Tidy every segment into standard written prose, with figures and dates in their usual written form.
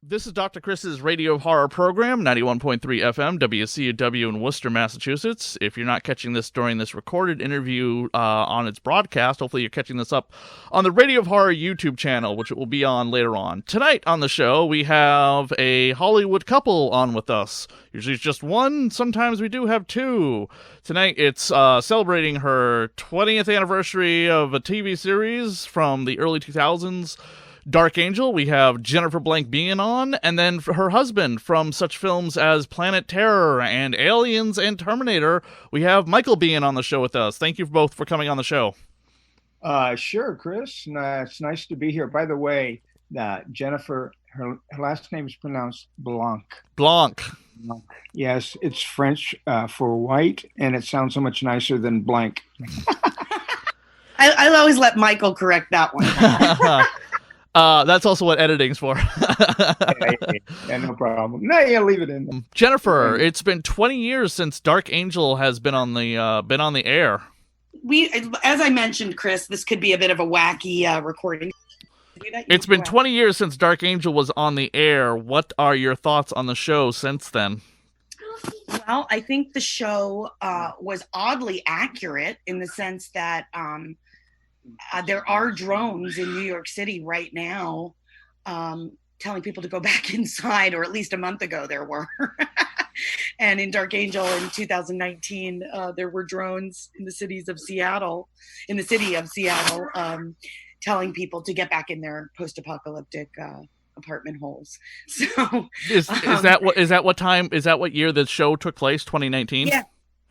This is Dr. Chris's Radio Horror Program, 91.3 FM, WCW in Worcester, Massachusetts. If you're not catching this during this recorded interview on its broadcast, hopefully you're catching this up on the Radio of Horror YouTube channel, which it will be on later on. Tonight on the show, we have a Hollywood couple on with us. Usually it's just one, sometimes we do have two. Tonight it's celebrating her 20th anniversary of a TV series from the early 2000s. Dark Angel, we have Jennifer Biehn on, and then her husband from such films as Planet Terror and Aliens and Terminator, we have Michael Biehn on the show with us. Thank you both for coming on the show. Sure, Chris. It's nice to be here. By the way, Jennifer, her last name is pronounced Blanc. Blanc. Yes, it's French for white, and it sounds so much nicer than blank. I'll always let Michael correct that one. That's also what editing's for. Yeah, no problem. No, yeah, leave it in. Jennifer, it's been 20 years since Dark Angel has been on the air. As I mentioned, Chris, this could be a bit of a wacky recording. It's been 20 years since Dark Angel was on the air. What are your thoughts on the show since then? Well, I think the show was oddly accurate in the sense that there are drones in New York City right now telling people to go back inside, or at least a month ago there were. And in Dark Angel in 2019, there were drones in the city of Seattle, telling people to get back in their post-apocalyptic apartment holes. So is that what year the show took place? 2019? Yeah,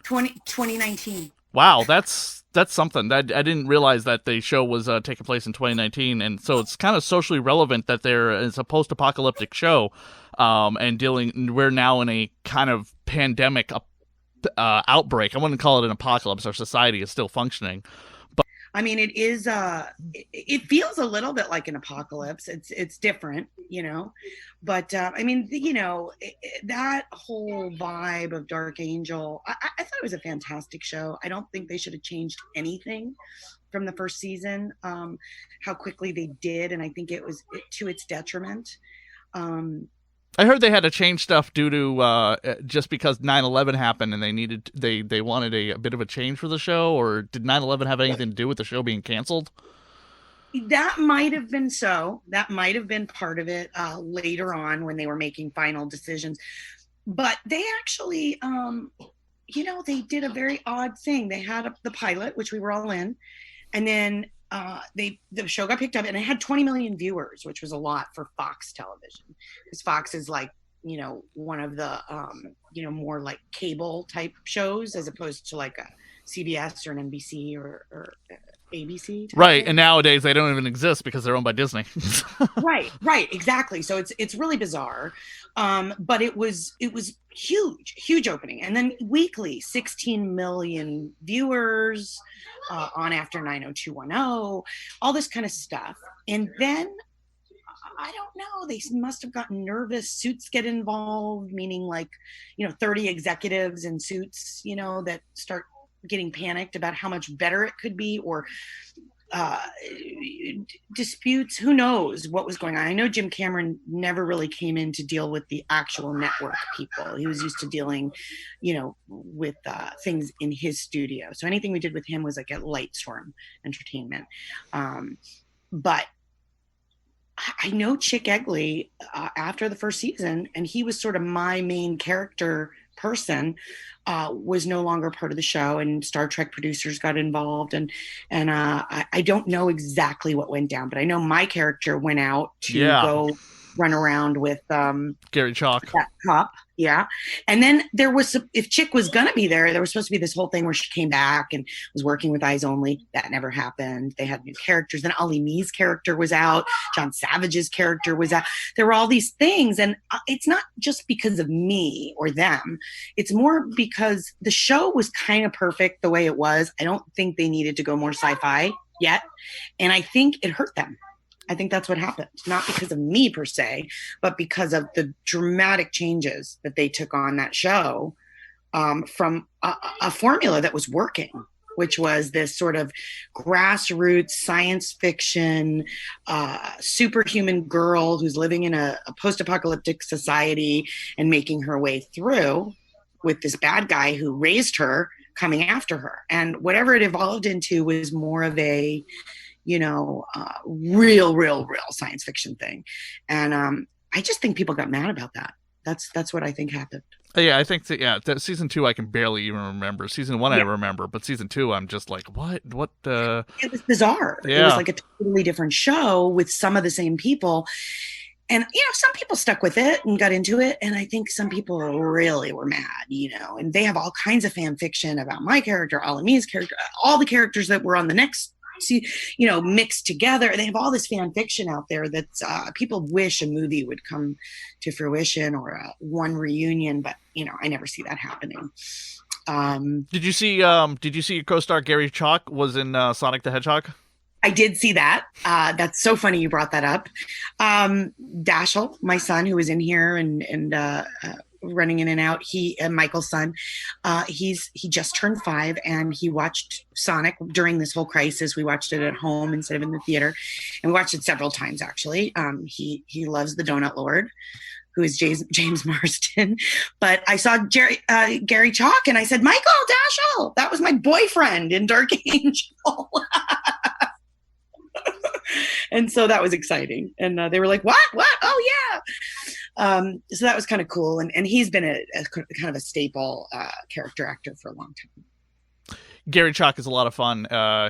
2019. Wow, that's something. I didn't realize that the show was taking place in 2019, and so it's kind of socially relevant that there is a post-apocalyptic show, and we're now in a kind of pandemic outbreak. I wouldn't call it an apocalypse. Our society is still functioning. I mean, it is. It feels a little bit like an apocalypse. It's different, But I mean, that whole vibe of Dark Angel, I thought it was a fantastic show. I don't think they should have changed anything from the first season. How quickly they did, and I think it was to its detriment. I heard they had to change stuff due to just because 9/11 happened and they wanted a bit of a change for the show, or did 9/11 have anything to do with the show being canceled? That might have been so. That might have been part of it later on when they were making final decisions. But they actually, they did a very odd thing. They had the pilot, which we were all in, and then the show got picked up, and it had 20 million viewers, which was a lot for Fox television, because Fox is like, one of the more like cable type shows, as opposed to like a CBS or an NBC or ABC. Right, and nowadays they don't even exist because they're owned by Disney. Right, exactly. So it's really bizarre, but it was huge opening, and then weekly 16 million viewers on after 90210, all this kind of stuff, and then I don't know, they must have gotten nervous. Suits get involved, meaning like 30 executives in suits, that start getting panicked about how much better it could be, or disputes. Who knows what was going on? I know Jim Cameron never really came in to deal with the actual network people. He was used to dealing, with things in his studio. So anything we did with him was like at Lightstorm Entertainment. But I know Chick Egley after the first season, and he was sort of my main character person, was no longer part of the show, and Star Trek producers got involved, and I don't know exactly what went down, but I know my character went out to go run around with Gary Chalk, that cop. Yeah. And then if Chick was gonna be there was supposed to be this whole thing where she came back and was working with Eyes Only. That never happened. They had new characters. Then Ali Mee's character was out. John Savage's character was out. There were all these things, and it's not just because of me or them. It's more because the show was kind of perfect the way it was. I don't think they needed to go more sci-fi yet, and I think it hurt them. I think that's what happened, not because of me per se, but because of the dramatic changes that they took on that show, from a formula that was working. which was this sort of grassroots science fiction superhuman girl who's living in a post-apocalyptic society and making her way through with this bad guy who raised her coming after her. And whatever it evolved into was more of a, real science fiction thing. And I just think people got mad about that. That's what I think happened. Yeah, I think that season 2 I can barely even remember. Season 1 I remember, but season 2 I'm just like, what? It was bizarre. Yeah. It was like a totally different show with some of the same people. And, some people stuck with it and got into it. And I think some people really were mad, and they have all kinds of fan fiction about my character, Alami's character, all the characters that were on the next, mixed together. They have all this fan fiction out there that people wish a movie would come to fruition or one reunion. But, I never see that happening. Did you see your co-star Gary Chalk was in Sonic the Hedgehog? I did see that. That's so funny you brought that up. Dashel, my son, who was in here and running in and out, Michael's son, he just turned 5 and he watched Sonic during this whole crisis. We watched it at home instead of in the theater, and we watched it several times actually. He loves the Donut Lord, who is James Marsden. But I saw Gary Chalk and I said, Michael Dashel, that was my boyfriend in Dark Angel. And so that was exciting. And they were like, what? Oh, yeah. So that was kind of cool. And he's been a kind of a staple character actor for a long time. Gary Chalk is a lot of fun. I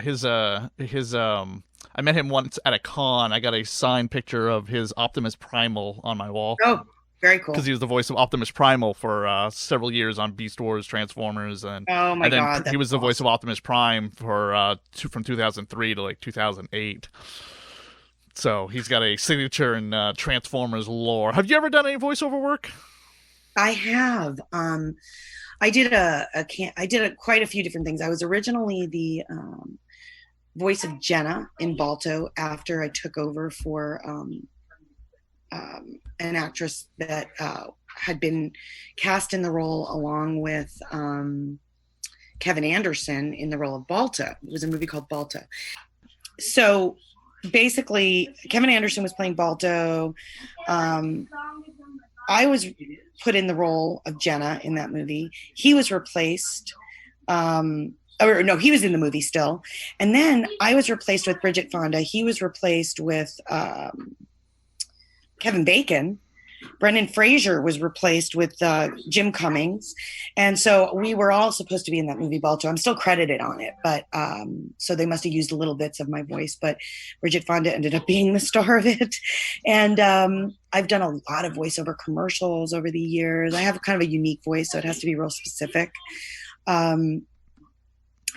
met him once at a con. I got a signed picture of his Optimus Primal on my wall. Oh, very cool. Because he was the voice of Optimus Primal for several years on Beast Wars, Transformers, and oh my God, he was the voice of Optimus Prime for from 2003 to like 2008. So he's got a signature in Transformers lore. Have you ever done any voiceover work? I have. I did quite a few different things. I was originally the voice of Jenna in Balto after I took over for an actress that had been cast in the role along with Kevin Anderson in the role of Balto. It was a movie called Balto. So basically, Kevin Anderson was playing Balto. I was put in the role of Jenna in that movie. He was replaced. He was in the movie still. And then I was replaced with Bridget Fonda. He was replaced with Kevin Bacon. Brendan Fraser was replaced with Jim Cummings. And so we were all supposed to be in that movie Balto. I'm still credited on it, but so they must have used little bits of my voice, but Bridget Fonda ended up being the star of it. And I've done a lot of voiceover commercials over the years. I have kind of a unique voice, so it has to be real specific. I'd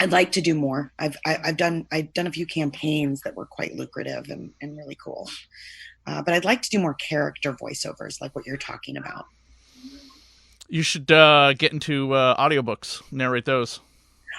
like to do more. I've done a few campaigns that were quite lucrative and really cool. But I'd like to do more character voiceovers like what you're talking about. You should get into audiobooks, narrate those.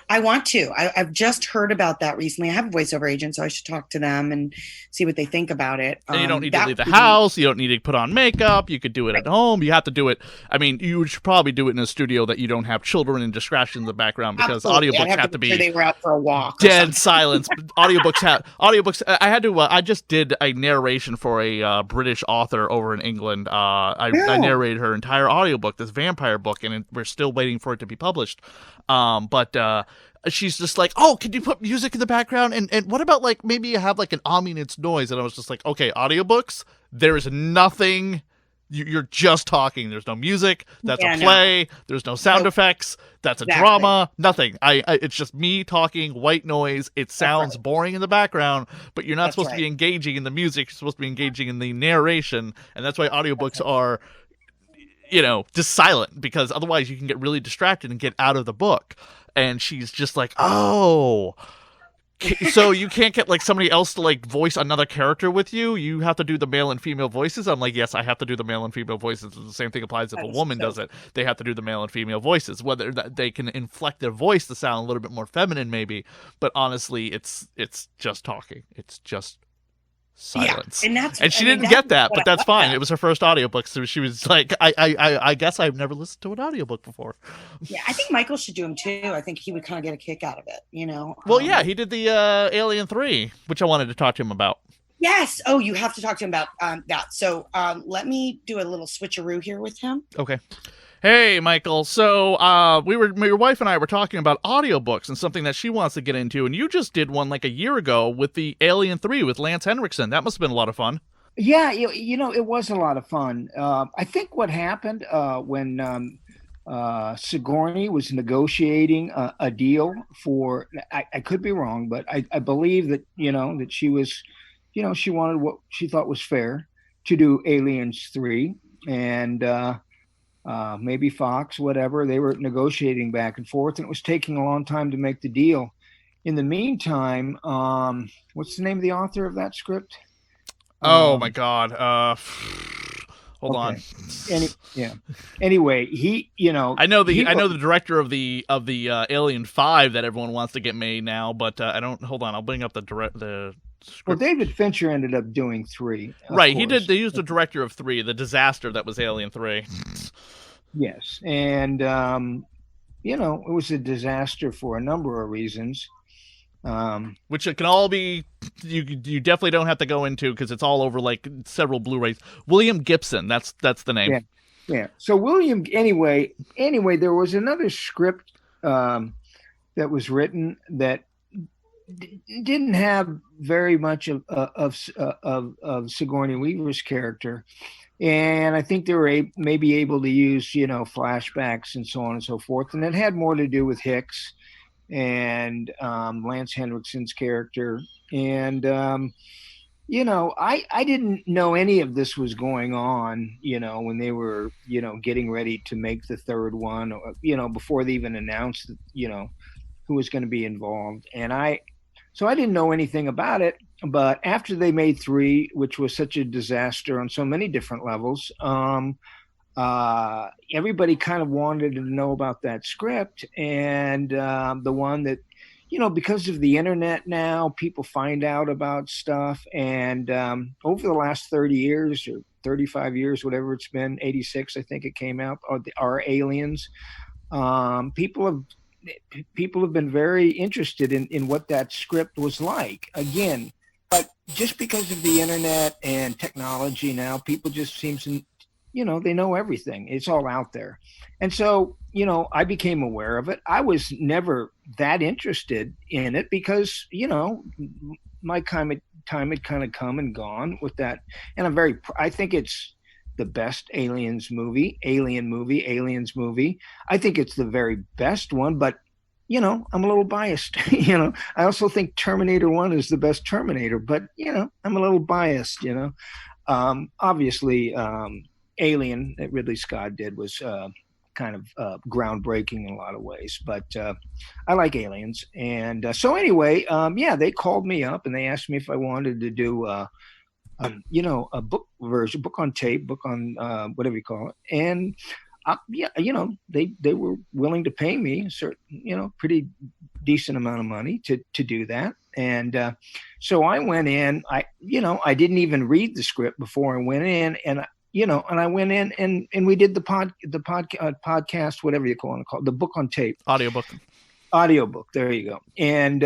I want to. I've just heard about that recently. I have a voiceover agent, so I should talk to them and see what they think about it. And you don't need to leave the house. You don't need to put on makeup. You could do it at home. You have to do it. I mean, you should probably do it in a studio that you don't have children and distractions in the background, because audiobooks have to be they were out for a walk. Dead silence. Audiobooks. I had to. I just did a narration for a British author over in England. I narrated her entire audiobook, this vampire book, and we're still waiting for it to be published. But she's just like, oh, can you put music in the background? And what about like maybe you have like an ominous noise? And I was just like, okay, audiobooks, there is nothing. You're just talking. There's no music. That's a play. No. There's no sound effects. That's a drama. Nothing. It's just me talking, white noise. It sounds boring in the background, but you're not supposed to be engaging in the music. You're supposed to be engaging in the narration. And that's why audiobooks are, just silent, because otherwise you can get really distracted and get out of the book. And she's just like, oh, so you can't get like somebody else to like voice another character with you. You have to do the male and female voices. I'm like, yes, I have to do the male and female voices. The same thing applies if a woman does it. They have to do the male and female voices, whether they can inflect their voice to sound a little bit more feminine maybe. But honestly, it's just talking. It's just Silence. Yeah, and she didn't get that, but that's fine. It was her first audiobook, so she was like, I guess I've never listened to an audiobook before. Yeah, I think Michael should do them too. I think he would kind of get a kick out of it, Well, yeah, he did the Alien 3, which I wanted to talk to him about. Yes. Oh, you have to talk to him about that. So let me do a little switcheroo here with him. Okay. Hey, Michael. So your wife and I were talking about audiobooks and something that she wants to get into, and you just did one like a year ago with the Alien 3 with Lance Henriksen. That must have been a lot of fun. Yeah, it was a lot of fun. I think what happened when Sigourney was negotiating a deal for, I could be wrong, but I believe that, that she was, she wanted what she thought was fair to do Aliens 3, and maybe Fox, whatever. They were negotiating back and forth, and it was taking a long time to make the deal. In the meantime, what's the name of the author of that script? Oh my God. Hold on. Anyway, he, I know the director of the Alien 5 that everyone wants to get made now, but I don't. Hold on. I'll bring up the script. Well, David Fincher ended up doing 3. Right. He did. They used the director of 3, the disaster that was Alien 3. Yes, and it was a disaster for a number of reasons. Which it can all be, you definitely don't have to go into because it's all over like several Blu-rays. William Gibson, that's the name. Yeah. So anyway, there was another script that was written that didn't have very much of Sigourney Weaver's character, and I think they were maybe able to use flashbacks and so on and so forth, and it had more to do with Hicks and Lance Henriksen's character. And I didn't know any of this was going on when they were getting ready to make the third one, before they even announced who was going to be involved. And so I didn't know anything about it. But after they made 3, which was such a disaster on so many different levels, everybody kind of wanted to know about that script, and the one that, because of the internet now, people find out about stuff. And over the last 30 years or 35 years, whatever it's been, 86, I think it came out, our Aliens, people have been very interested in what that script was like. Again, but just because of the internet and technology now, people just seem to, they know everything. It's all out there. And so, I became aware of it. I was never that interested in it because, my time had kind of come and gone with that. And I think it's the best Aliens movie. I think it's the very best one, but I'm a little biased. I also think Terminator 1 is the best Terminator, but I'm a little biased. Obviously, Alien that Ridley Scott did was kind of groundbreaking in a lot of ways, but I like Aliens. And so anyway, they called me up and they asked me if I wanted to do a book version, book on tape, book on whatever you call it. And they were willing to pay me a certain, pretty decent amount of money to do that. And so I went in. I didn't even read the script before I went in, and I went in and we did the podcast, whatever you call it, the book on tape, audiobook. There you go. And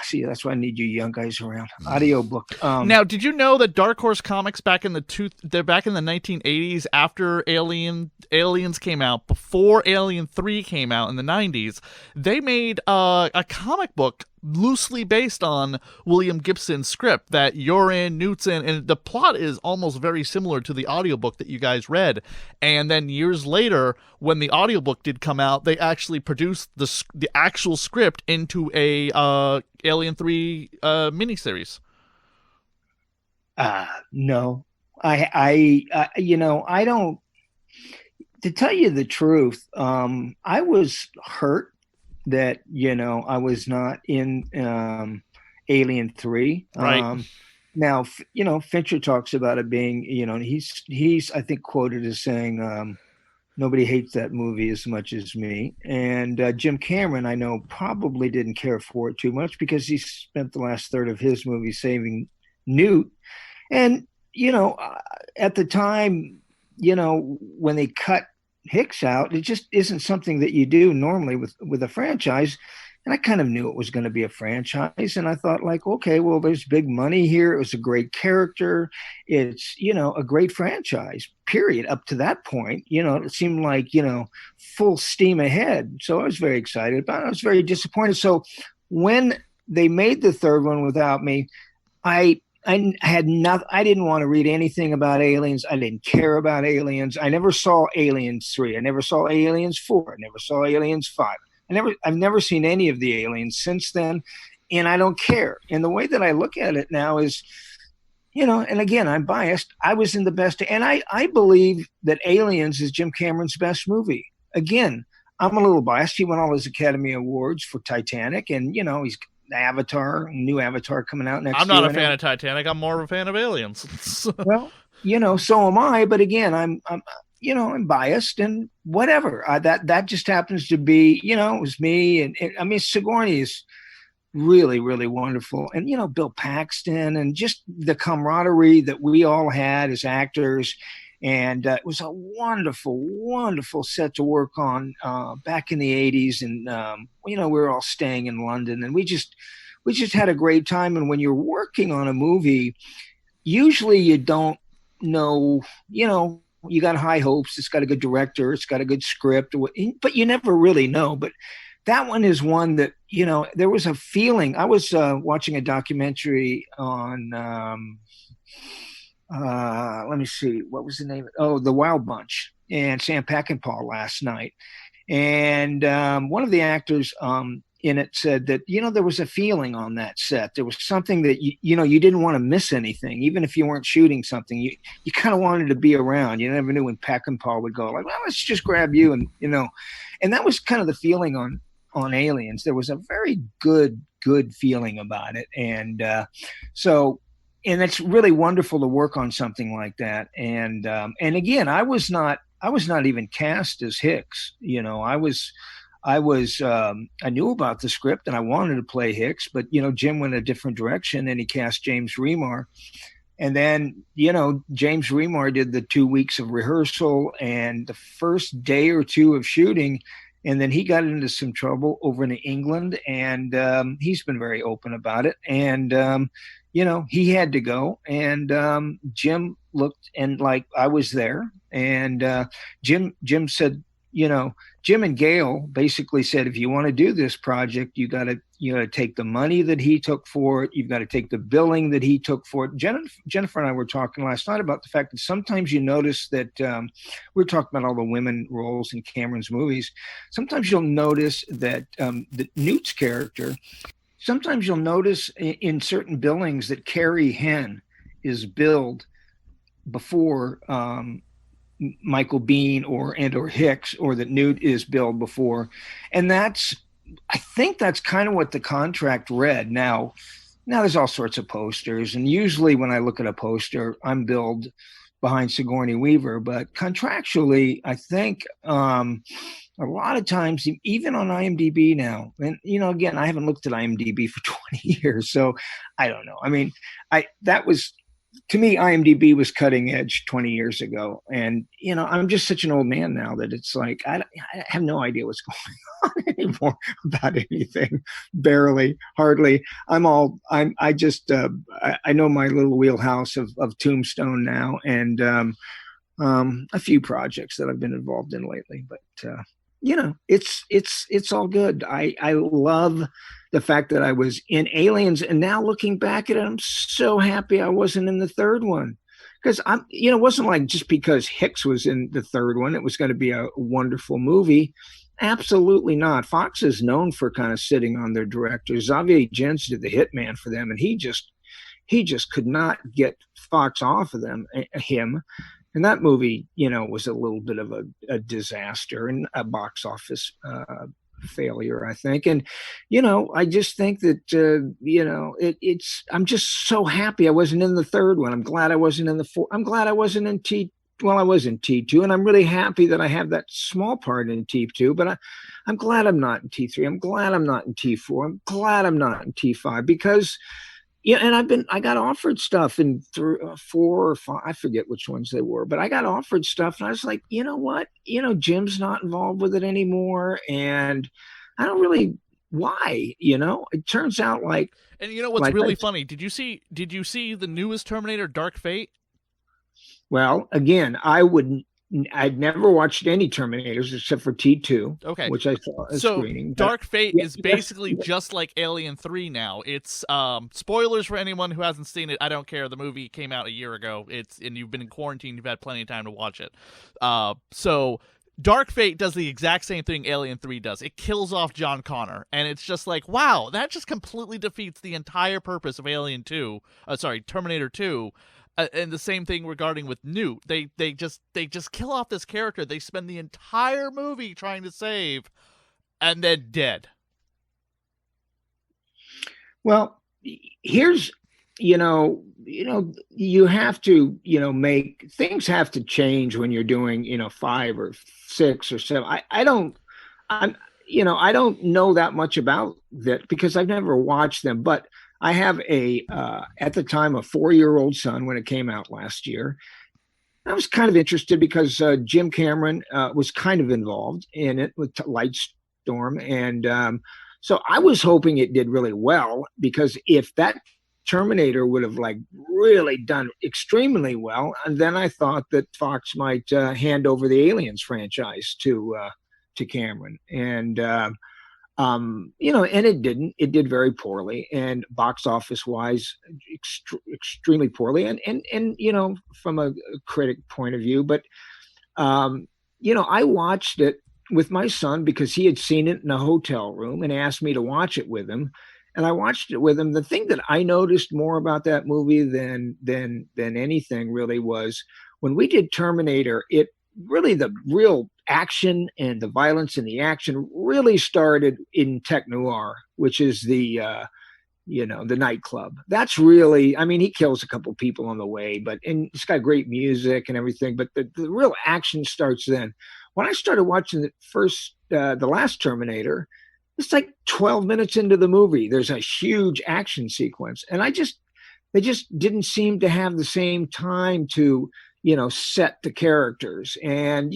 see, that's why I need you young guys around. Audiobook. Now, did you know that Dark Horse Comics back in the 1980s, after Aliens came out, before Alien 3 came out in the 90s, they made a comic book loosely based on William Gibson's script that you're in, Newt's in, and the plot is almost very similar to the audiobook that you guys read. And then years later, when the audiobook did come out, they actually produced the actual script into a Alien 3 miniseries. No, I don't. To tell you the truth, I was hurt that I was not in Alien 3. Right. Now Fincher talks about it being, he's I think quoted as saying nobody hates that movie as much as me. And Jim Cameron, I know, probably didn't care for it too much because he spent the last third of his movie saving Newt. And, at the time, when they cut Hicks out, it just isn't something that you do normally with a franchise. And I kind of knew it was going to be a franchise. And I thought, like, okay, well, there's big money here. It was a great character. It's, a great franchise, period. Up to that point, it seemed like, full steam ahead. So I was very excited, but I was very disappointed. So when they made the third one without me, I had nothing. I didn't want to read anything about aliens. I didn't care about aliens. I never saw Aliens 3. I never saw Aliens 4. I never saw Aliens 5. I've never seen any of the aliens since then, and I don't care. And the way that I look at it now is, and again, I'm biased. I was in the best, and I believe that Aliens is Jim Cameron's best movie. Again, I'm a little biased. He won all his Academy Awards for Titanic, and he's Avatar, new Avatar coming out next year. I'm not a fan of Titanic. I'm more of a fan of Aliens. Well, so am I. But again, I'm biased and whatever. That just happens to be, it was me. And I mean, Sigourney is really, really wonderful. And, Bill Paxton and just the camaraderie that we all had as actors. And it was a wonderful, wonderful set to work on back in the 80s. And, we were all staying in London, and we just had a great time. And when you're working on a movie, usually you don't know, you got high hopes. It's got a good director. It's got a good script, but you never really know. But that one is one that, there was a feeling. I was watching a documentary on let me see, what was the name? Oh, The Wild Bunch and Sam Peckinpah last night. And one of the actors in it said that, there was a feeling on that set. There was something that, you didn't want to miss anything. Even if you weren't shooting something, you kind of wanted to be around. You never knew when Peckinpah would go, like, well, let's just grab you. And, and that was kind of the feeling on Aliens. There was a very good feeling about it. And and it's really wonderful to work on something like that. And again, I was not even cast as Hicks. I knew about the script and I wanted to play Hicks, but Jim went a different direction and he cast James Remar. And then, James Remar did the 2 weeks of rehearsal and the first day or two of shooting. And then he got into some trouble over in England, and he's been very open about it. And, he had to go. And Jim looked, and like I was there. And Jim said, Jim and Gail basically said, if you want to do this project, you got to take the money that he took for it. You've got to take the billing that he took for it. Jennifer and I were talking last night about the fact that sometimes you notice that we're talking about all the women roles in Cameron's movies. Sometimes you'll notice that the Newt's character, sometimes you'll notice in certain billings that Carrie Henn is billed before Michael Biehn or Hicks, or that Newt is billed before. And I think that's kind of what the contract read. Now there's all sorts of posters. And usually when I look at a poster, I'm billed behind Sigourney Weaver, but contractually, I think a lot of times, even on IMDb now, and, again, I haven't looked at IMDb for 20 years, so I don't know. I mean, to me, IMDb was cutting edge 20 years ago. And, I'm just such an old man now that it's like, I have no idea what's going on anymore about anything. Barely, hardly. I know my little wheelhouse of Tombstone now, and a few projects that I've been involved in lately, but it's all good. I love the fact that I was in Aliens, and now looking back at it, I'm so happy I wasn't in the third one, because it wasn't like just because Hicks was in the third one, it was going to be a wonderful movie. Absolutely not. Fox is known for kind of sitting on their directors. Xavier Gens did The Hitman for them, and he just could not get Fox off of him. And that movie, was a little bit of a disaster and a box office failure, I think. And, I just think that, I'm just so happy I wasn't in the third one. I'm glad I wasn't in the fourth. I'm glad I wasn't in I was in T2, and I'm really happy that I have that small part in T2, but I'm glad I'm not in T3. I'm glad I'm not in T4. I'm glad I'm not in T5, because Yeah, and I got offered stuff in 4 or 5, I forget which ones they were, but I got offered stuff, and I was like, you know what, Jim's not involved with it anymore, and I don't really why, It turns out And you know what's like really funny? Did you see the newest Terminator, Dark Fate? well, again, I'd never watched any Terminators except for T2, Okay. which I saw a So screening. But Dark Fate yeah, is yes, basically just like Alien 3 now. It's spoilers for anyone who hasn't seen it. I don't care. The movie came out a year ago. And you've been in quarantine, you've had plenty of time to watch it. So Dark Fate does the exact same thing Alien 3 does. It kills off John Connor, and it's just like, wow, that just completely defeats the entire purpose of Terminator 2. And the same thing regarding with Newt. They just kill off this character they spend the entire movie trying to save, and then dead. well, here's you have to make things have to change when you're doing 5 or 6 or 7. I don't I don't know that much about that because I've never watched them, but I have at the time a 4-year-old son when it came out last year. I was kind of interested because Jim Cameron was kind of involved in it with Lightstorm, and so I was hoping it did really well because if that Terminator would have really done extremely well, and then I thought that Fox might hand over the Aliens franchise to Cameron, and and it didn't. It did very poorly, and box office wise, extremely poorly, and from a critic point of view. But I watched it with my son because he had seen it in a hotel room and asked me to watch it with him, and I watched it with him. The thing that I noticed more about that movie than anything really was when we did Terminator. It really the real action and the violence and the action really started in Tech Noir, which is the nightclub. That's really, I mean, he kills a couple people on the way, and it's got great music and everything, but the real action starts then. When I started watching the last Terminator, it's like 12 minutes into the movie, there's a huge action sequence, and they just didn't seem to have the same time to set the characters. And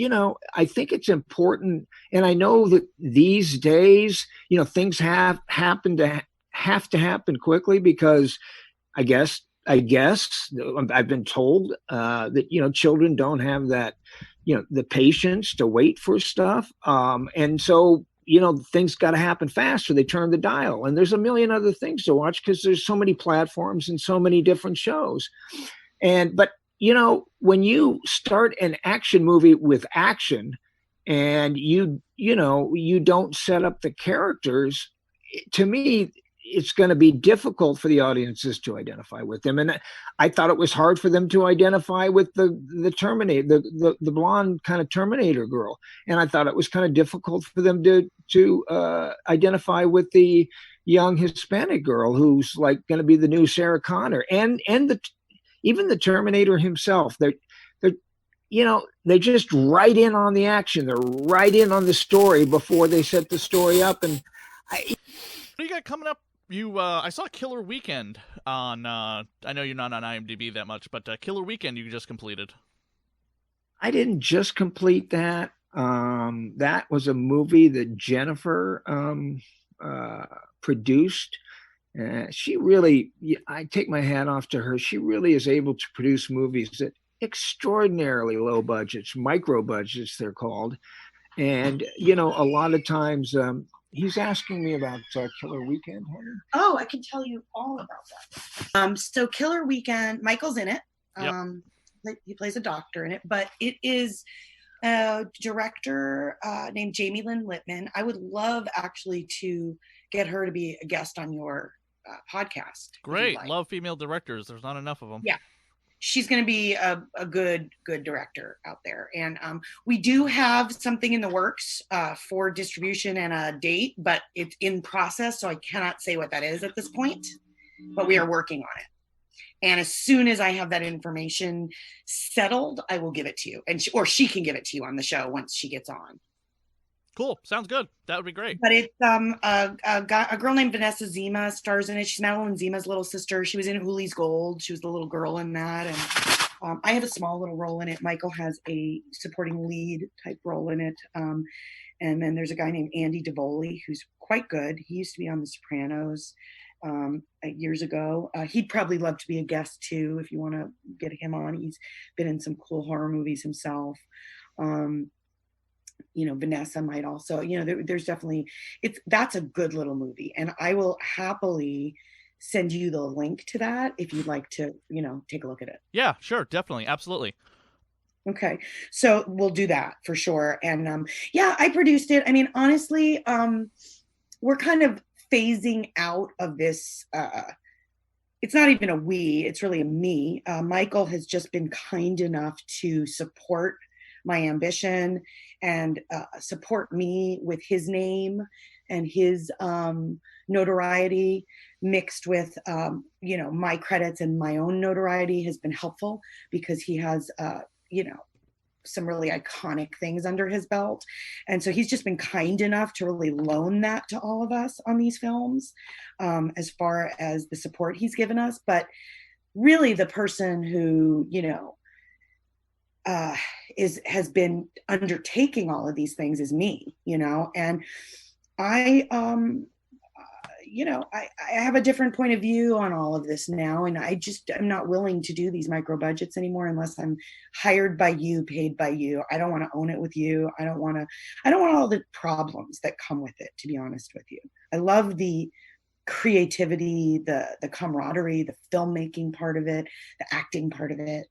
I think it's important, and I know that these days things have to happen quickly because I guess I've been told that children don't have that the patience to wait for stuff, and so things got to happen faster. They turn the dial, and there's a million other things to watch because there's so many platforms and so many different shows. But when you start an action movie with action and you don't set up the characters, to me it's going to be difficult for the audiences to identify with them. And I thought it was hard for them to identify with the Terminator, the blonde kind of Terminator girl. And I thought it was kind of difficult for them to identify with the young Hispanic girl who's like going to be the new Sarah Connor, and even the Terminator himself. They just write in on the action. They're right in on the story before they set the story up. And what do you got coming up? I saw Killer Weekend on. I know you're not on IMDb that much, but Killer Weekend you just completed. I didn't just complete that. That was a movie that Jennifer produced. She really, I take my hat off to her. She really is able to produce movies at extraordinarily low budgets, micro budgets, they're called. And, a lot of times, he's asking me about Killer Weekend, Henry. Oh, I can tell you all about that. So Killer Weekend, Michael's in it. Yep. He plays a doctor in it, but it is a director named Jamie Lynn Littman. I would love actually to get her to be a guest on your podcast. Great. Love female directors. There's not enough of them. Yeah. She's going to be a good director out there. And we do have something in the works for distribution and a date, but it's in process. So I cannot say what that is at this point, but we are working on it. And as soon as I have that information settled, I will give it to you, or she can give it to you on the show once she gets on. Cool. Sounds good. That would be great. But it's a girl named Vanessa Zima stars in it. She's Madeline Zima's little sister. She was in Uli's Gold. She was the little girl in that. And I have a small little role in it. Michael has a supporting lead type role in it. And then there's a guy named Andy DeVoli who's quite good. He used to be on The Sopranos years ago. He'd probably love to be a guest too if you want to get him on. He's been in some cool horror movies himself. Vanessa might also, there's definitely, that's a good little movie. And I will happily send you the link to that if you'd like to, take a look at it. Yeah, sure. Definitely. Absolutely. Okay. So we'll do that for sure. And I produced it. I mean, honestly, we're kind of phasing out of this. It's not even a we, it's really a me. Michael has just been kind enough to support my ambition and support me with his name and his notoriety mixed with my credits, and my own notoriety has been helpful because he has some really iconic things under his belt. And so he's just been kind enough to really loan that to all of us on these films, as far as the support he's given us. But really the person who has been undertaking all of these things is me, and I have a different point of view on all of this now, and I'm not willing to do these micro budgets anymore unless I'm hired by you, paid by you. I don't want to own it with you. I don't want all the problems that come with it, to be honest with you. I love the creativity, the camaraderie, the filmmaking part of it, the acting part of it.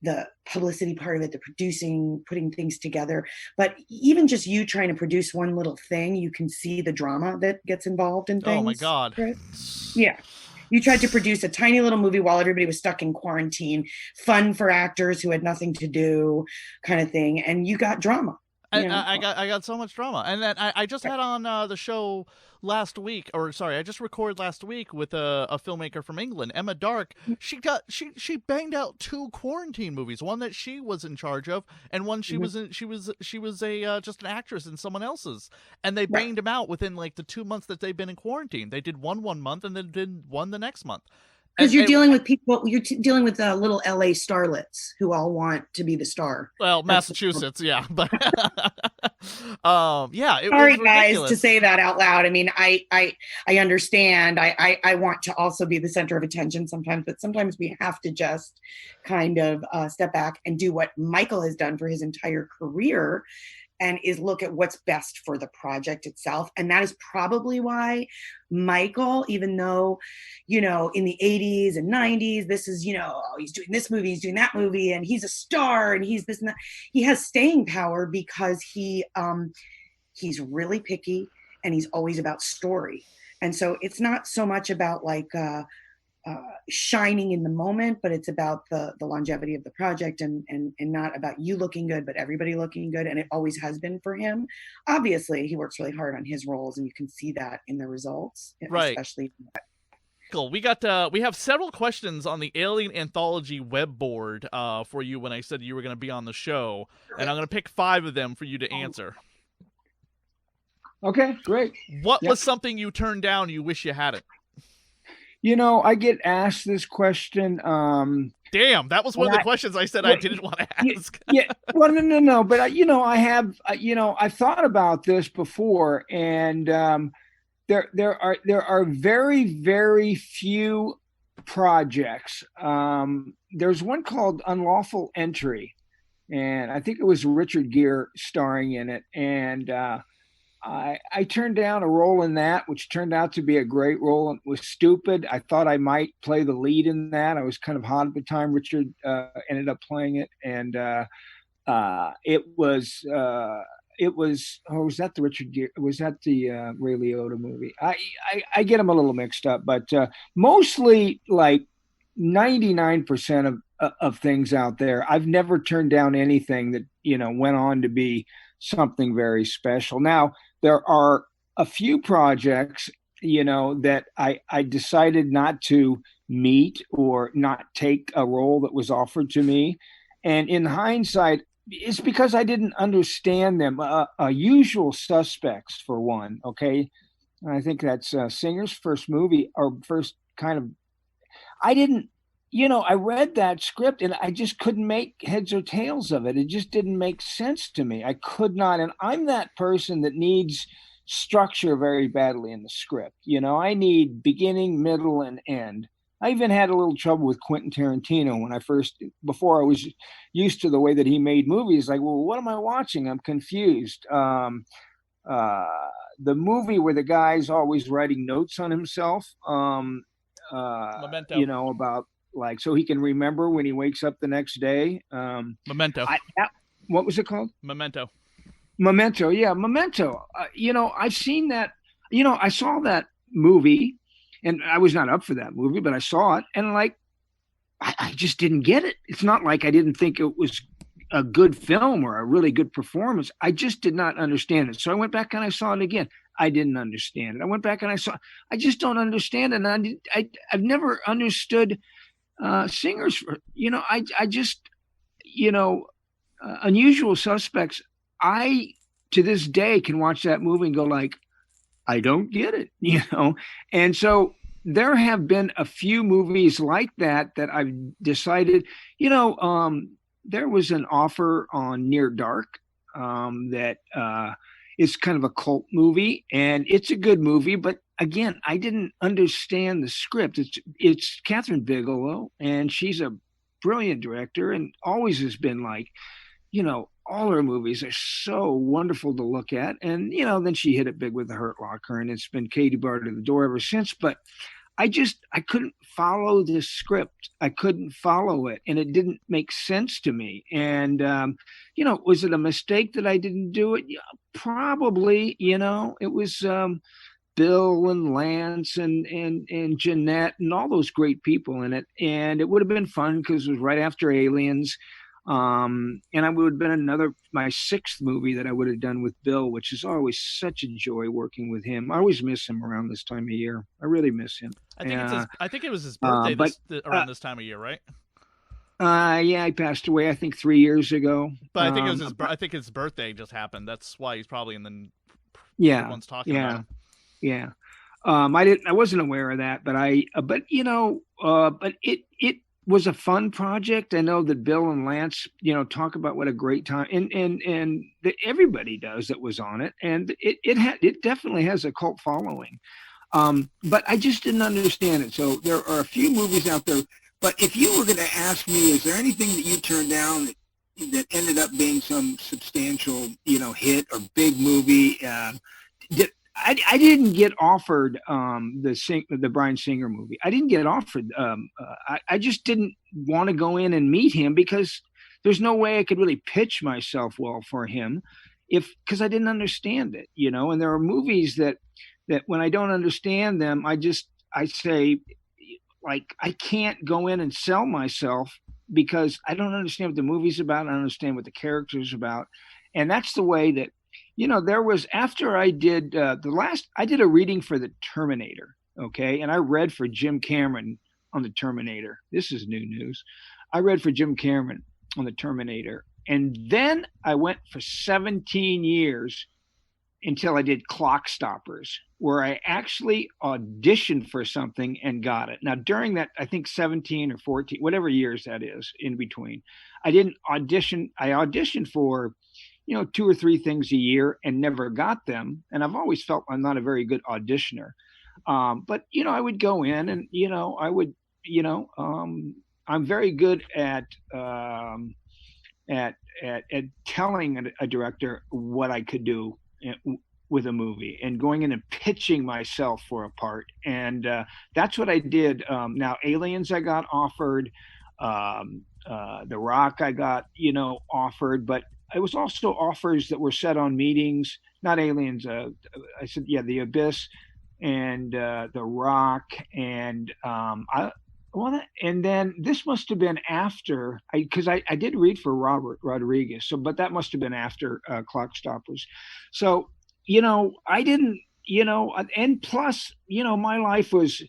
The publicity part of it, the producing, putting things together. But even just you trying to produce one little thing, you can see the drama that gets involved in things. Oh my God. Right? Yeah. You tried to produce a tiny little movie while everybody was stuck in quarantine, fun for actors who had nothing to do kind of thing. And you got drama. I got so much drama. And then I just had on the show last week, I just recorded last week with a filmmaker from England, Emma Dark. She banged out 2 quarantine movies, one that she was in charge of, and one she was in, she was a just an actress in someone else's, and they banged them out within like the 2 months that they've been in quarantine. They did one month and then did one the next month. Because you're dealing with people, dealing with little LA starlets who all want to be the star. Well, Massachusetts, yeah, but it sorry was guys to say that out loud. I mean, I understand. I want to also be the center of attention sometimes, but sometimes we have to just kind of step back and do what Michael has done for his entire career, and is look at what's best for the project itself. And that is probably why Michael, even though, in the 80s and 90s, this is, he's doing this movie, he's doing that movie, and he's a star, and he's this and that. He has staying power because he's really picky, and he's always about story. And so it's not so much about shining in the moment, but it's about the longevity of the project, and not about you looking good, but everybody looking good. And it always has been for him. Obviously, he works really hard on his roles, and you can see that in the results, right? Especially. Cool. We have several questions on the Alien Anthology web board for you when I said you were going to be on the show, and I'm going to pick 5 of them for you to answer. Okay, great. What was something you turned down you wish you hadn't? I get asked this question. Damn, that was one of the questions I said I didn't want to ask. Well, no. But I have, I've thought about this before, and there are very, very few projects. There's one called Unlawful Entry, and I think it was Richard Gere starring in it, and I turned down a role in that, which turned out to be a great role. It was stupid. I thought I might play the lead in that. I was kind of hot at the time. Richard ended up playing it, and it was was that the Richard Gere? Was that the Ray Liotta movie? I get them a little mixed up, but mostly like 99% of things out there, I've never turned down anything that went on to be something very special. Now, there are a few projects, that I decided not to meet or not take a role that was offered to me. And in hindsight, it's because I didn't understand them. Usual Suspects, for one. Okay, I think that's Singer's first movie or first kind of. I didn't, I read that script and I just couldn't make heads or tails of it. It just didn't make sense to me. I could not, and I'm that person that needs structure very badly in the script. I need beginning, middle, and end. I even had a little trouble with Quentin Tarantino when before I was used to the way that he made movies. Like, well, what am I watching? I'm confused. Uh, the movie where the guy's always writing notes on himself, Memento. about like so he can remember when he wakes up the next day. Memento. What was it called? Memento. Memento. Yeah, Memento. I've seen that. I saw that movie, and I was not up for that movie, but I saw it, and like, I just didn't get it. It's not like I didn't think it was a good film or a really good performance. I just did not understand it. So I went back and I saw it again. I didn't understand it. I went back and I just don't understand it. And I've never understood singers. I just, Unusual Suspects. I, to this day, can watch that movie and go like, I don't get it, And so there have been a few movies like that I've decided, there was an offer on Near Dark that is kind of a cult movie, and it's a good movie. But again, I didn't understand the script. It's Catherine Bigelow, and she's a brilliant director, and always has been like, all her movies are so wonderful to look at. And then she hit it big with The Hurt Locker, and it's been Katie Bar to the Door ever since. But I couldn't follow this script. I couldn't follow it, and it didn't make sense to me. And was it a mistake that I didn't do it? Yeah, probably. It was Bill and Lance and Jeanette and all those great people in it, and it would have been fun because it was right after Aliens. And I would have been my sixth movie that I would have done with Bill, which is always such a joy working with him. I always miss him around this time of year. I really miss him. I think it was his birthday around this time of year, right? Yeah, he passed away, I think 3 years ago. But I think it was I think his birthday just happened. That's why he's probably in the everyone's talking about him. Yeah. I wasn't aware of that, but but it was a fun project. I know that Bill and Lance, talk about what a great time, and that everybody does that was on it, and it definitely has a cult following. But I just didn't understand it. So there are a few movies out there. But if you were going to ask me, is there anything that you turned down that ended up being some substantial, hit or big movie? I didn't get offered the Bryan Singer movie. I didn't get offered. I just didn't want to go in and meet him because there's no way I could really pitch myself well for him because I didn't understand it, And there are movies that when I don't understand them, I say, like, I can't go in and sell myself because I don't understand what the movie's about. I don't understand what the character's about. And that's the way that, there was, after I did I did a reading for the Terminator. Okay. And I read for Jim Cameron on the Terminator. This is new news. I read for Jim Cameron on the Terminator. And then I went for 17 years until I did Clock Stoppers, where I actually auditioned for something and got it. Now, during that, I think 17 or 14, whatever years that is in between, I didn't audition. I auditioned for, 2 or 3 things a year and never got them. And I've always felt I'm not a very good auditioner. But, I would go in and, I would, I'm very good at telling a director what I could do with a movie and going in and pitching myself for a part. And that's what I did. Now, Aliens, I got offered. The Rock, I got, offered. But it was also offers that were set on meetings, not Aliens. I said, yeah, The Abyss and The Rock. And and then this must have been after, because I did read for Robert Rodriguez. But that must have been after Clock Stoppers. So, I didn't, and plus, my life was,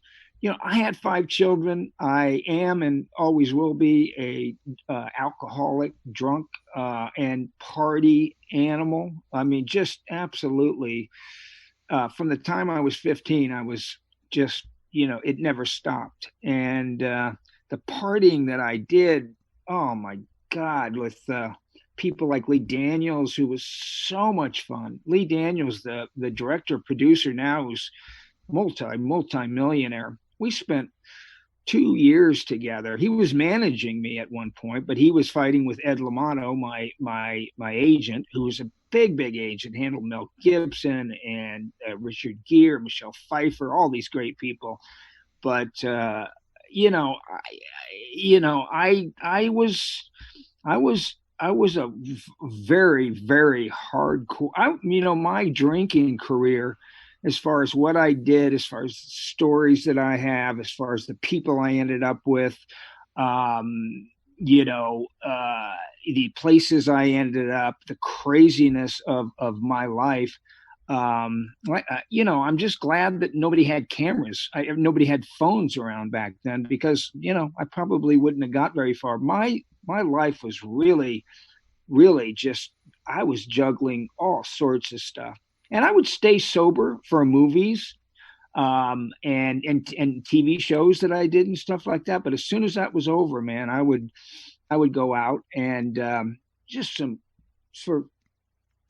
I had 5 children. I am and always will be a alcoholic, drunk, and party animal. I mean, just absolutely. From the time I was 15, I was just, it never stopped. And the partying that I did, oh my God, with people like Lee Daniels, who was so much fun. Lee Daniels, the director producer now, who's multi millionaire. We spent 2 years together. He was managing me at one point, but he was fighting with Ed Lamato, my agent, who was a big agent, handled Mel Gibson and Richard Gere, Michelle Pfeiffer, all these great people. But I was a very hardcore. My drinking career, as far as what I did, as far as the stories that I have, as far as the people I ended up with, um, the places I ended up, the craziness of my life. I'm just glad that nobody had cameras. Nobody had phones around back then, because I probably wouldn't have got very far. My life was really just, I was juggling all sorts of stuff, and I would stay sober for movies, and TV shows that I did and stuff like that. But as soon as that was over, man, I would go out and just some for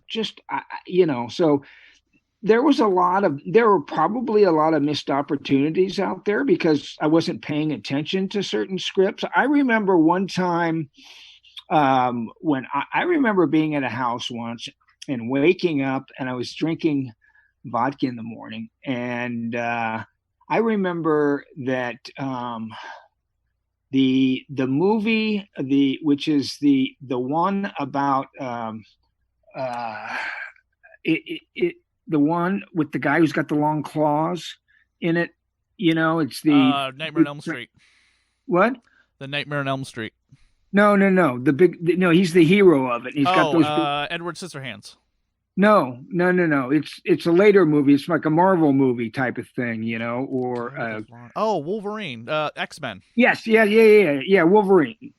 just so there were probably a lot of missed opportunities out there because I wasn't paying attention to certain scripts. I remember one time, when I remember being at a house once and waking up, and I was drinking vodka in the morning, and I remember that the movie, which is the one about uh, the one with the guy who's got the long claws in it. It's the Nightmare on Elm Street. What? The Nightmare on Elm Street. No. No, he's the hero of it. He's got those. Edward Scissorhands. No. It's a later movie. It's like a Marvel movie type of thing, or Wolverine. X-Men. yes, yeah. Wolverine.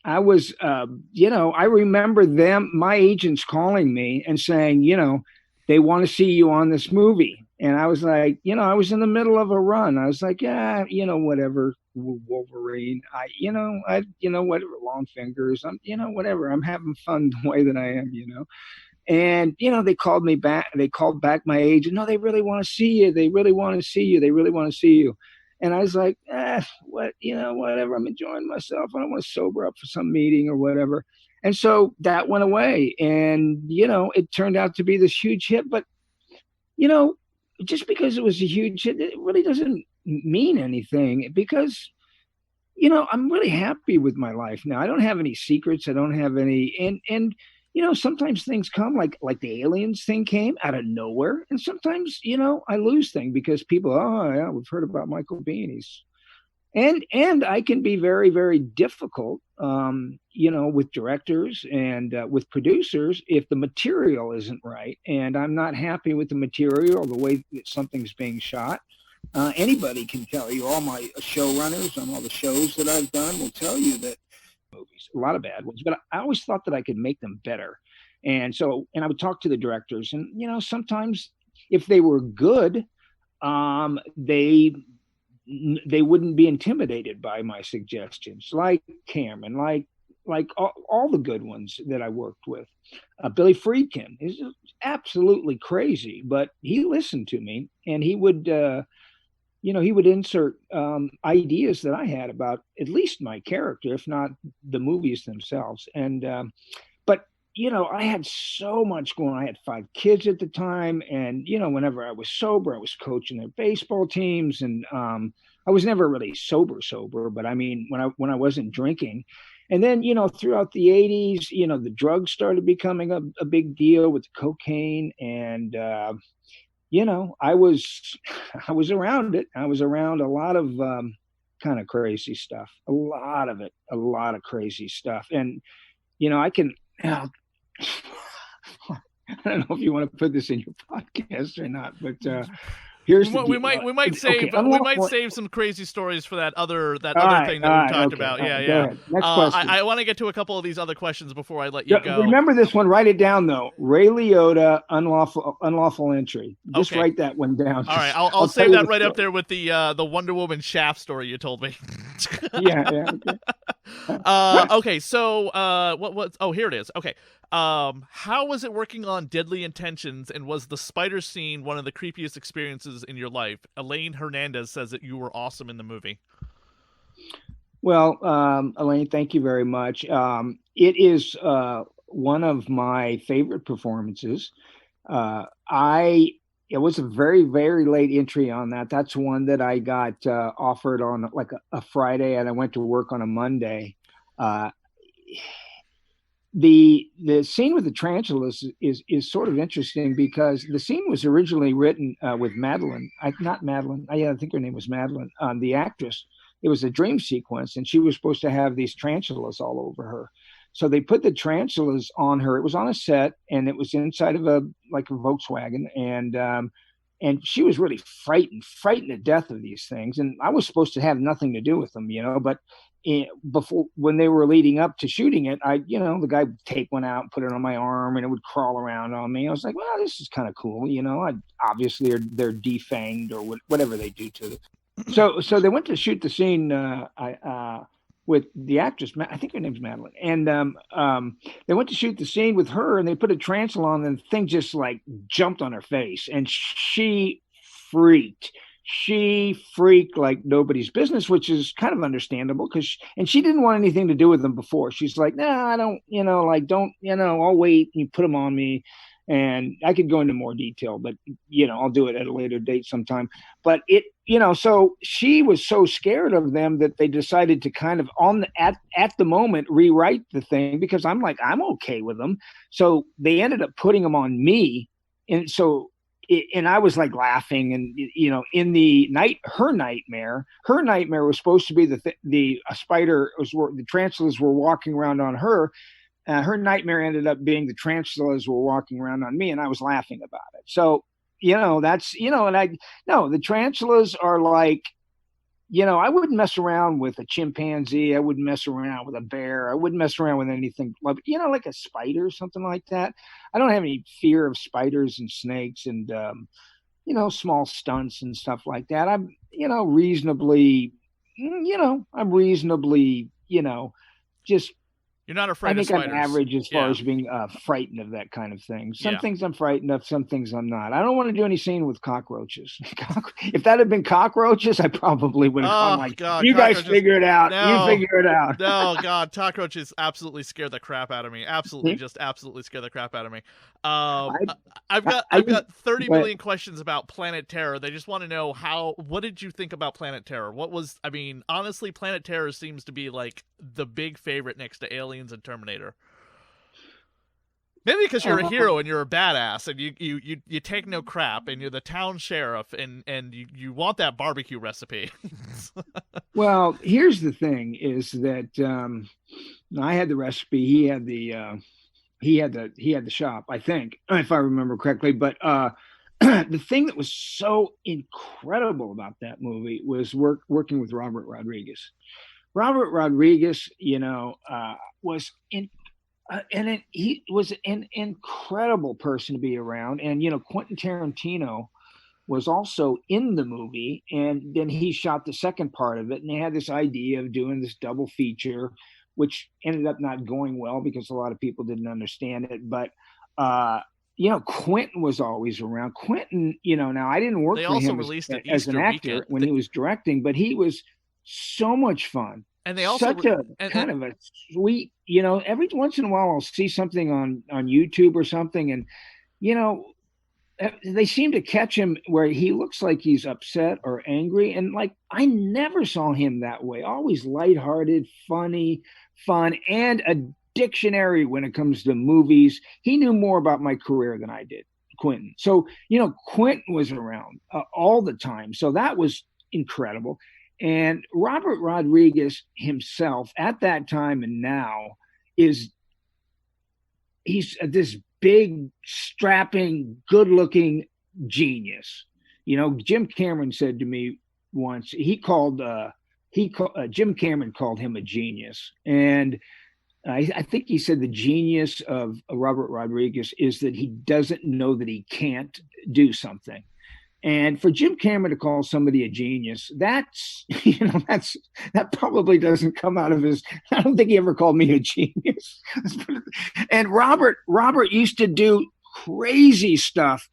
I remember my agents calling me and saying, they want to see you on this movie. And I was like, I was in the middle of a run. I was like, yeah, whatever, Wolverine. Whatever, long fingers. Whatever. I'm having fun the way that I am. And they called me back. They called back my agent. No, they really want to see you. They really want to see you. They really want to see you. And I was like, whatever. I'm enjoying myself. I don't want to sober up for some meeting or whatever. And so that went away, and it turned out to be this huge hit. But just because it was a huge hit, it really doesn't mean anything, because I'm really happy with my life now. I don't have any secrets. I don't have any, and sometimes things come like the aliens thing came out of nowhere, and sometimes I lose things because people, oh yeah, we've heard about Michael Biehn. And I can be very, very difficult, with directors and with producers if the material isn't right, and I'm not happy with the material, the way that something's being shot. Anybody can tell you, all my showrunners on all the shows that I've done will tell you that movies, a lot of bad ones, but I always thought that I could make them better. And I would talk to the directors, and sometimes if they were good, they wouldn't be intimidated by my suggestions, like Cameron, like all the good ones that I worked with. Billy Friedkin is absolutely crazy, but he listened to me, and he would insert ideas that I had about at least my character, if not the movies themselves. And but I had so much going on. I had 5 kids at the time, and whenever I was sober, I was coaching their baseball teams, and I was never really sober, but I mean, when I wasn't drinking. And then throughout the 80s, the drugs started becoming a big deal with cocaine, and I was around it. I was around a lot of kind of crazy stuff, a lot of crazy stuff. And I can I don't know if you want to put this in your podcast or not, but here's the we deal. might save Okay, we might save some crazy stories for that other thing that we've talked about. Go Yeah. ahead. Next question. I want to get to a couple of these other questions before I let you go. Remember this one. Write it down though. Ray Liotta, unlawful entry. Just write that one down. All right, I'll save that right up there with the Wonder Woman Shaft story you told me. Yeah. Okay, so what? Oh, here it is. Okay, how was it working on Deadly Intentions, and was the spider scene one of the creepiest experiences in your life? Elaine Hernandez says that you were awesome in the movie. Well, Elaine, thank you very much. It is one of my favorite performances. It was a very, very late entry on that. That's one that I got offered on like a Friday, and I went to work on a Monday. The scene with the tarantulas is sort of interesting because the scene was originally written with Madeline. Not Madeline. I think her name was Madeline, the actress. It was a dream sequence, and she was supposed to have these tarantulas all over her. So they put the tarantulas on her. It was on a set, and it was inside of a Volkswagen, and she was really frightened to death of these things. And I was supposed to have nothing to do with them, but before, when they were leading up to shooting it, the guy would take one out and put it on my arm, and it would crawl around on me. I was like, well, this is kind of cool, obviously they're defanged or whatever they do to them. So they went to shoot the scene with the actress. I think her name's Madeline, and they went to shoot the scene with her, and they put a tarantula on, and the thing just like jumped on her face, and she freaked. She freaked like nobody's business, which is kind of understandable because she didn't want anything to do with them before. She's like, nah, I don't, I'll wait. You put them on me. And I could go into more detail, but I'll do it at a later date sometime. But so she was so scared of them that they decided to kind of at the moment rewrite the thing, because I'm like, I'm okay with them. So they ended up putting them on me, and so and I was like laughing, and in the night, her nightmare was supposed to be the spider the tarantulas were walking around on her. Her nightmare ended up being the tarantulas were walking around on me, and I was laughing about it. So, that's, the tarantulas are like, I wouldn't mess around with a chimpanzee. I wouldn't mess around with a bear. I wouldn't mess around with anything like a spider or something like that. I don't have any fear of spiders and snakes and, small stunts and stuff like that. I'm reasonably, just, you're not afraid of spiders. I'm average as far as being frightened of that kind of thing. Some things I'm frightened of, some things I'm not. I don't want to do any scene with cockroaches. If that had been cockroaches, I probably would have gone like, God, you guys figure it out. No, you figure it out. No, God, cockroaches absolutely scare the crap out of me. Absolutely scare the crap out of me. I've got 30 million questions about Planet Terror. They just want to know what did you think about Planet Terror? Honestly, Planet Terror seems to be like the big favorite next to Aliens and Terminator. Maybe because you're a hero and you're a badass and you take no crap and you're the town sheriff and you want that barbecue recipe. Well, here's the thing: is that I had the recipe. He had the shop, I think, if I remember correctly. But the thing that was so incredible about that movie was working with Robert Rodriguez. Robert Rodriguez, was he was an incredible person to be around. And, Quentin Tarantino was also in the movie, and then he shot the second part of it. And they had this idea of doing this double feature, which ended up not going well because a lot of people didn't understand it. But, Quentin was always around. Quentin, now I didn't work for him as an actor when he was directing, but he was so much fun. And they also such a kind of a sweet, every once in a while I'll see something on YouTube or something, and they seem to catch him where he looks like he's upset or angry, and like I never saw him that way. Always lighthearted, funny, fun, and a dictionary when it comes to movies. He knew more about my career than I did, Quentin. So Quentin was around all the time, so that was incredible. And Robert Rodriguez himself at that time and now he's this big, strapping, good-looking genius. Jim Cameron said to me once, Jim Cameron called him a genius. And I think he said the genius of Robert Rodriguez is that he doesn't know that he can't do something. And for Jim Cameron to call somebody a genius, that probably doesn't come out of his. I don't think he ever called me a genius. And Robert used to do crazy stuff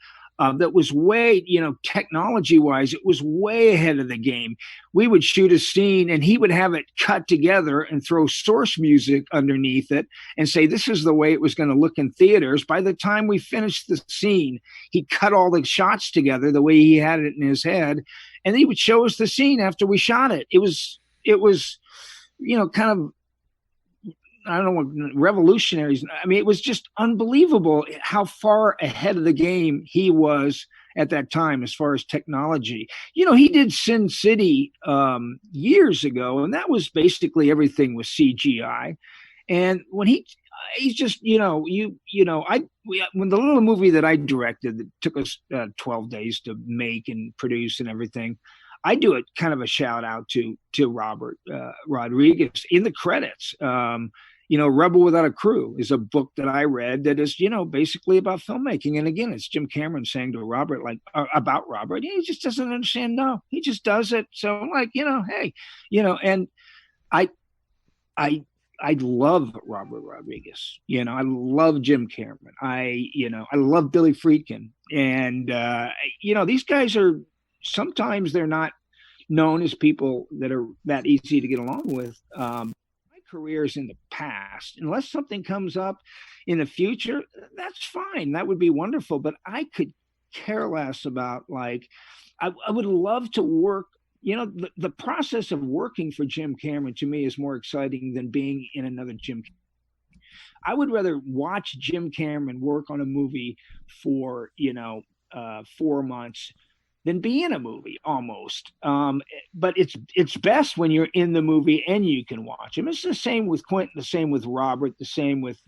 that was way, technology wise, it was way ahead of the game. We would shoot a scene and he would have it cut together and throw source music underneath it and say, this is the way it was going to look in theaters. By the time we finished the scene, he cut all the shots together the way he had it in his head. And he would show us the scene after we shot it. It was, kind of, I don't know what revolutionaries. I mean, it was just unbelievable how far ahead of the game he was at that time as far as technology. He did Sin City years ago, and that was basically everything was CGI. And when he's just, when the little movie that I directed that took us 12 days to make and produce and everything, I do it kind of a shout out to Robert Rodriguez in the credits. Rebel Without a Crew is a book that I read that is, basically about filmmaking. And again, it's Jim Cameron saying to Robert, about Robert, he just doesn't understand. No, he just does it. So I'm like, hey, and I love Robert Rodriguez. I love Jim Cameron. I love Billy Friedkin. And, these guys are, sometimes they're not known as people that are that easy to get along with. Careers in the past, unless something comes up in the future, that's fine, that would be wonderful, but I could care less about, I would love to work, the process of working for Jim Cameron to me is more exciting than being in another Jim. I would rather watch Jim Cameron work on a movie for 4 months than be in a movie almost. But it's best when you're in the movie and you can watch him. It's the same with Quentin, the same with Robert, the same with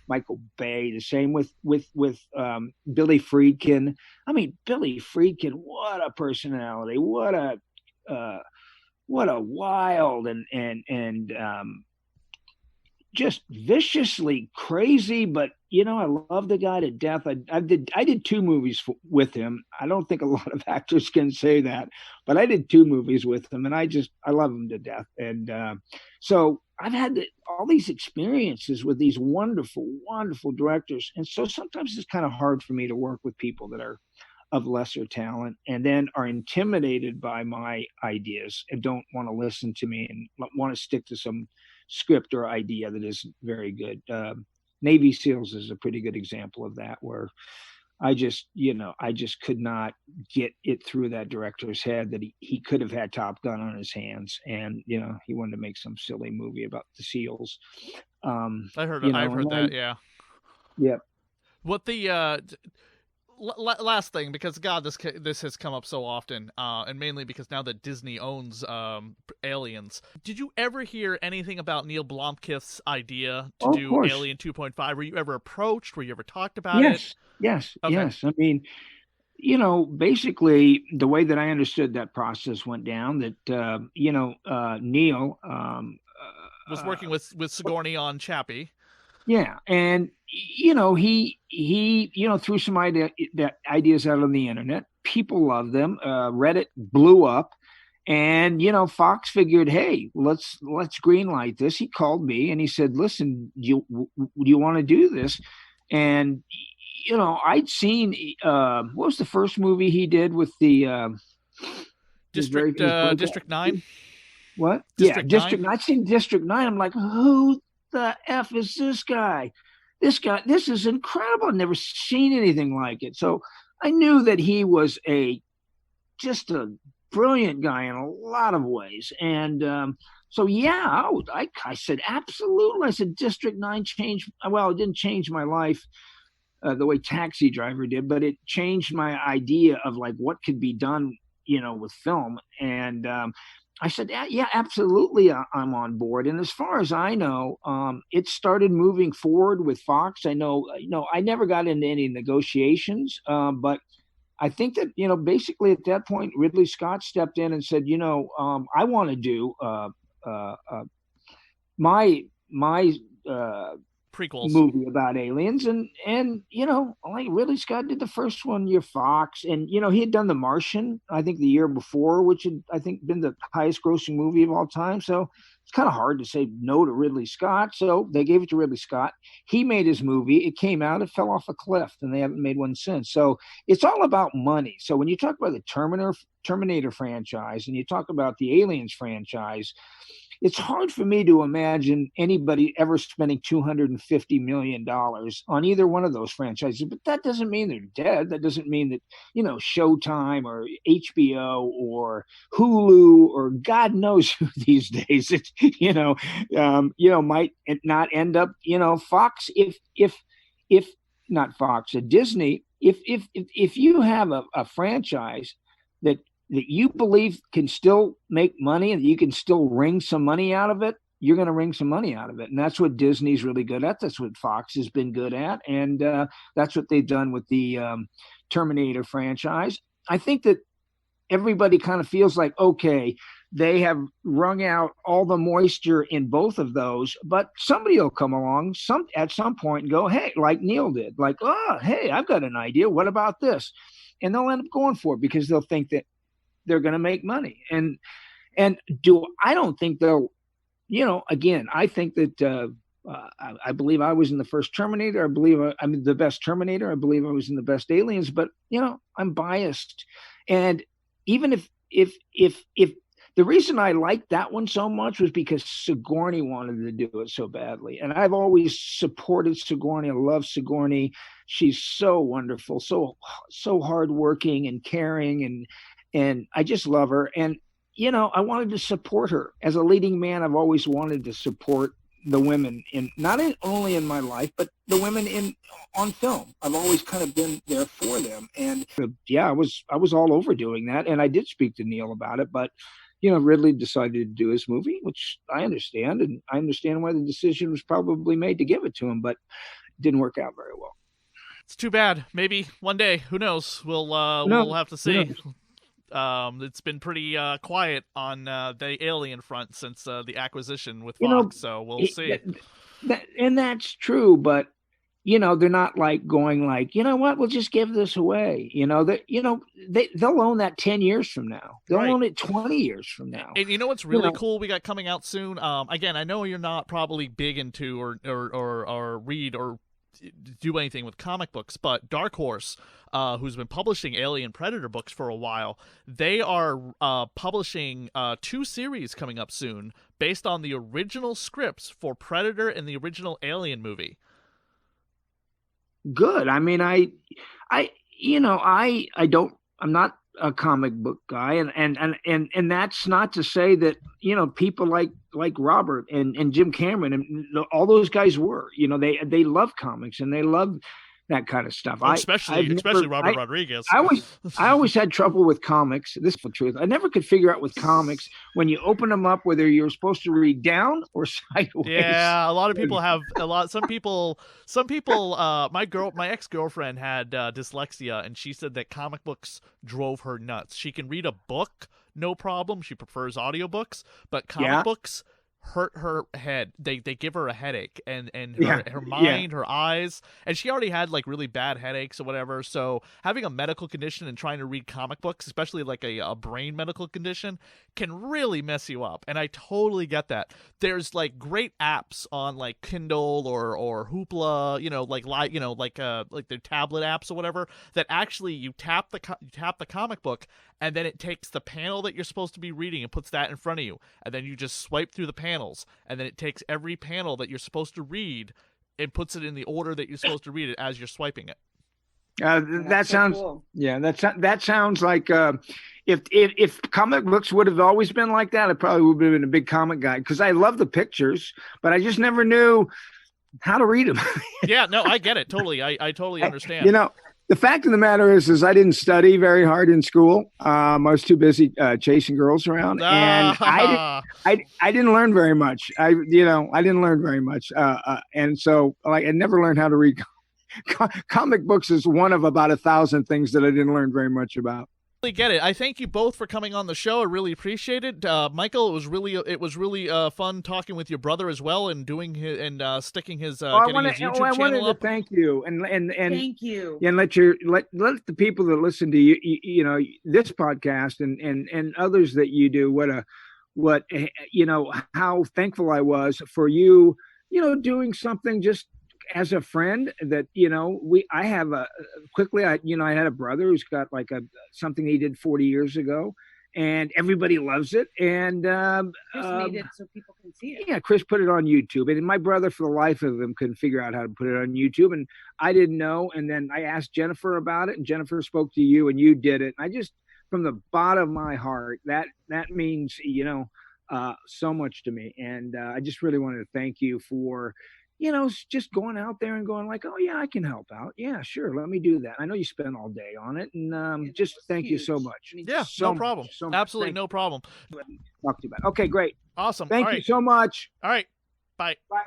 Michael Bay, the same with Billy Friedkin. I mean, Billy Friedkin, what a personality, what a wild and just viciously crazy, but I love the guy to death. I did 2 movies with him. I don't think a lot of actors can say that, but I did 2 movies with him, and I love him to death. And so I've had all these experiences with these wonderful, wonderful directors, and so sometimes it's kind of hard for me to work with people that are of lesser talent and then are intimidated by my ideas and don't want to listen to me and want to stick to some script or idea that isn't very good. Navy SEALs is a pretty good example of that, where I just could not get it through that director's head that he could have had Top Gun on his hands, and he wanted to make some silly movie about the SEALs. I've heard that. Yeah. Yeah. What the last thing, because God, this has come up so often, and mainly because now that Disney owns Aliens. Did you ever hear anything about Neil Blomkamp's idea to do Alien 2.5? Were you ever approached? Were you ever talked about it? Yes. Okay. Yes. I mean, basically the way that I understood that process went down, that Neil was working with Sigourney on Chappie. Yeah, and he threw some ideas out on the internet. People loved them. Reddit blew up, and Fox figured, hey, let's greenlight this. He called me and he said, listen, do you want to do this? And I'd seen what was the first movie he did with the District 9. What? District 9? District 9. I'd seen District 9. I'm like, who the F is this guy? This is incredible. I've never seen anything like it. So I knew that he was just a brilliant guy in a lot of ways. And so, yeah, I said, absolutely. I said, District 9 changed. Well, it didn't change my life the way Taxi Driver did, but it changed my idea of what could be done, with film. And I said, yeah, absolutely, I'm on board. And as far as I know, it started moving forward with Fox. I know, I never got into any negotiations, but I think that, basically at that point, Ridley Scott stepped in and said, I want to do my Prequels. movie about aliens, and like Ridley Scott did the first one, your Fox, and he had done The Martian, I think, the year before, which had, I think, been the highest grossing movie of all time. So it's kind of hard to say no to Ridley Scott. So they gave it to Ridley Scott. He made his movie. It came out. It fell off a cliff, and they haven't made one since. So it's all about money. So when you talk about the Terminator franchise and you talk about the Aliens franchise, it's hard for me to imagine anybody ever spending $250 million on either one of those franchises. But that doesn't mean they're dead. That doesn't mean that, Showtime or HBO or Hulu or God knows who these days, it's, might not end up, Fox, if not Fox, Disney, if you have a franchise that you believe can still make money and you can still wring some money out of it, you're going to wring some money out of it. And that's what Disney's really good at. That's what Fox has been good at. And that's what they've done with the Terminator franchise. I think that everybody kind of feels like, okay, they have wrung out all the moisture in both of those, but somebody will come along at some point and go, hey, like Neil did, like, oh, hey, I've got an idea. What about this? And they'll end up going for it because they'll think that they're going to make money. And I don't think they'll, again, I think that I believe I was in the first Terminator. I believe I'm the best Terminator. I believe I was in the best Aliens, but I'm biased. And even if the reason I liked that one so much was because Sigourney wanted to do it so badly. And I've always supported Sigourney. I love Sigourney. She's so wonderful, so hardworking and caring, and I just love her. And, I wanted to support her. As a leading man, I've always wanted to support the women only in my life, but the women on film. I've always kind of been there for them. And yeah, I was all over doing that. And I did speak to Neil about it, but Ridley decided to do his movie, which I understand. And I understand why the decision was probably made to give it to him, but it didn't work out very well. It's too bad. Maybe one day, who knows? We'll have to see. It's been pretty quiet on the Alien front since the acquisition with Fox, so we'll see. And that's true, but they're not like going like, what, we'll just give this away. They'll own that 10 years from now. They'll own it 20 years from now. And you know what's really cool we got coming out soon? Again, I know you're not probably big into or read or do anything with comic books, but Dark Horse, who's been publishing Alien Predator books for a while, they are publishing 2 series coming up soon based on the original scripts for Predator and the original Alien movie. Good. I mean, I'm not a comic book guy, and that's not to say that people like Robert and Jim Cameron and all those guys were, they love comics and they love that kind of stuff. Well, especially Robert Rodriguez. I always had trouble with comics. This is the truth. I never could figure out with comics when you open them up whether you're supposed to read down or sideways. Yeah, a lot of people have Some people. My ex-girlfriend had dyslexia, and she said that comic books drove her nuts. She can read a book, no problem. She prefers audiobooks, but comic books hurt her head. They give her a headache, and her mind, her eyes, and she already had like really bad headaches or whatever. So having a medical condition and trying to read comic books, especially like a brain medical condition, can really mess you up. And I totally get that. There's like great apps on like Kindle or Hoopla, like their tablet apps or whatever, that actually you tap the comic book, and then it takes the panel that you're supposed to be reading and puts that in front of you, and then you just swipe through the panels, and then it takes every panel that you're supposed to read and puts it in the order that you're supposed to read it as you're swiping it. That sounds cool. Yeah, that sounds like if comic books would have always been like that, I probably would have been a big comic guy, because I love the pictures, but I just never knew how to read them. Yeah, no, I get it totally. I totally understand. The fact of the matter is I didn't study very hard in school. I was too busy chasing girls around, and I didn't learn very much. I didn't learn very much, and so like I never learned how to read. Comic books is one of about 1,000 things that I didn't learn very much about. Get it. I thank you both for coming on the show. I really appreciate it. Michael, it was really fun talking with your brother as well, and doing his and sticking his getting his YouTube channel up. I wanted to thank you and thank you. And let the people that listen to you know this podcast and others that you do what how thankful I was for you doing something just as a friend that I had a brother who's got like something he did 40 years ago, and everybody loves it, and Chris made it so people can see it. Yeah, Chris put it on YouTube, and my brother for the life of him couldn't figure out how to put it on YouTube, and I didn't know, and then I asked Jennifer about it, and Jennifer spoke to you, and you did it. I just, from the bottom of my heart, that means so much to me, and I just really wanted to thank you for just going out there and going like, oh yeah, I can help out. Yeah, sure. Let me do that. I know you spent all day on it, and just thank you so much. Yeah, no problem. Absolutely no problem. Talk to you about it. Okay, great. Awesome. Thank you so much. All right. Bye. Bye.